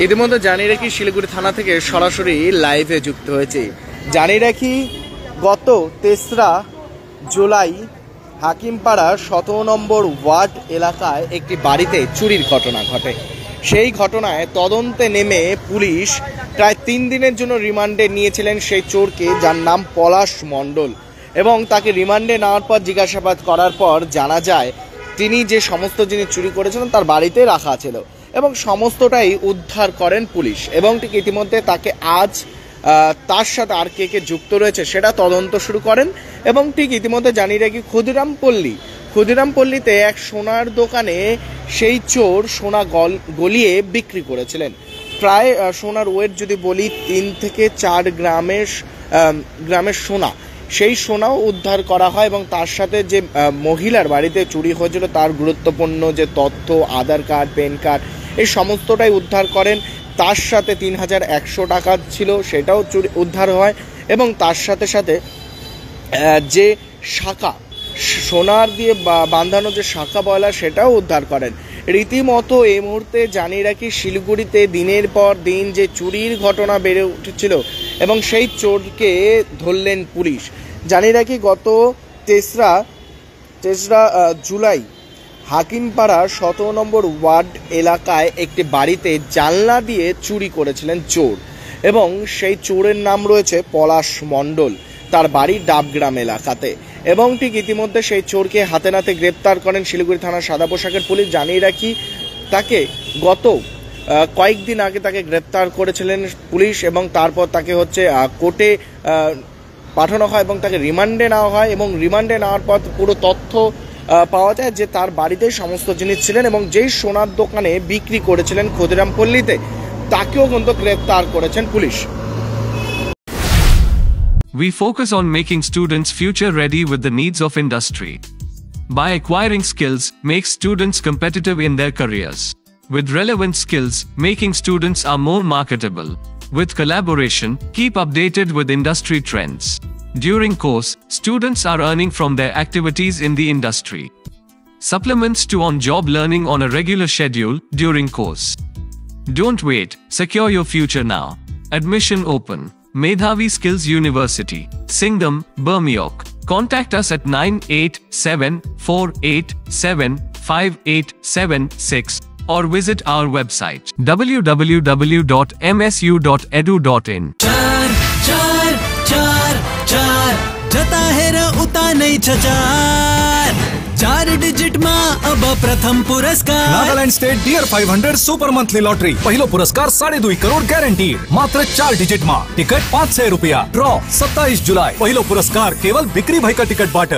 ইতিমধ্যে জানিয়ে রাখি শিলিগুড়ি থানা থেকে সরাসরি লাইভে যুক্ত হয়েছে। জানিয়ে রাখি গত 3রা জুলাই হাকিমপাড়া 17 নম্বর ওয়ার্ড এলাকায় একটি বাড়িতে চুরির ঘটনা ঘটে। সেই ঘটনায় তদন্তে নেমে পুলিশ প্রায় 3 দিনের জন্য রিমান্ডে নিয়েছিলেন সেই চোরকে, যার নাম পলাশ মণ্ডল, এবং তাকে রিমান্ডে নেওয়ার পর জিজ্ঞাসাবাদ করার পর জানা যায় তিনি যে সমস্ত জিনিস চুরি করেছিলেন তার বাড়িতে রাখা ছিল এবং সমস্তটাই উদ্ধার করেন পুলিশ। এবং ঠিক ইতিমধ্যে তাকে আজ তার সাথে আর কে যুক্ত রয়েছে সেটা তদন্ত শুরু করেন। এবং ঠিক ইতিমধ্যে জানিয়ে রাখি ক্ষুদিরামপল্লীতে এক সোনার দোকানে সেই চোর সোনা গলিয়ে বিক্রি করেছিলেন। প্রায় সোনার ওয়েট যদি বলি 3 থেকে 4 গ্রামের সোনা, সেই সোনাও উদ্ধার করা হয় এবং তার সাথে যে মহিলার বাড়িতে চুরি হয়েছিল তার গুরুত্বপূর্ণ যে তথ্য, আধার কার্ড, প্যান কার্ড, এই সমস্তটাই উদ্ধার করেন। তার সাথে 3100 টাকা ছিল সেটাও চুরি উদ্ধার হয় এবং তার সাথে সাথে যে শাঁখা, সোনার দিয়ে বাঁধানো যে শাঁখা বয়লা, সেটাও উদ্ধার করেন। রীতিমতো এই মুহূর্তে জানিয়ে রাখি শিলিগুড়িতে দিনের পর দিন যে চুরির ঘটনা বেড়ে উঠেছিল এবং সেই চোরকে ধরলেন পুলিশ। জানিয়ে রাখি গত 3রা জুলাই হাকিমপাড়া 17 নম্বর ওয়ার্ড এলাকায় একটি বাড়িতে জানলা দিয়ে চুরি করেছিলেন চোর, এবং সেই চোরের নাম রয়েছে পলাশ মণ্ডল, তার বাড়ি ডাবগ্রাম এলাকাতে। এবং ঠিক ইতিমধ্যে সেই চোরকে হাতে নাতে গ্রেপ্তার করেন শিলিগুড়ি থানার সাদা পোশাকের পুলিশ। জানিয়ে রাখি তাকে গত কয়েকদিন আগে তাকে গ্রেপ্তার করেছিলেন পুলিশ এবং তারপর তাকে কোর্টে পাঠানো হয় এবং তাকে রিমান্ডে নেওয়া হয়। এবং রিমান্ডে নেওয়ার পর পুরো তথ্য পাওয়া যায় যে তার বাড়িতে সমস্ত জিনিস ছিলেন এবং যেই সোনার দোকানে বিক্রি করেছিলেন ক্ষুদিরামপল্লীতে, তাকেও কিন্তু গ্রেপ্তার করেছেন police. We focus on making students future ready with the needs of industry. By acquiring skills, make students competitive in their careers. With relevant skills, making students are more marketable. With collaboration, keep updated with industry trends. During course, students are earning from their activities in the industry. Supplements to on-job learning on a regular schedule during course. Don't wait, secure your future now. Admission open. Medhavi Skills University, Singham, Bermioc. Contact us at 9874875876 or visit our website www.msu.edu.in. जता है र उता नहीं छचार 4 digit मा अब प्रथम पुरस्कार Nagaland state dear 500 super monthly lottery पहिलो पुरस्कार 2.5 करोड़ गॅरंटीड मात्र 4 डिजिट मा टिकट ₹500 ड्रॉ 27 जुलाई पहिलो पुरस्कार केवल बिक्री भैका टिकट बाट।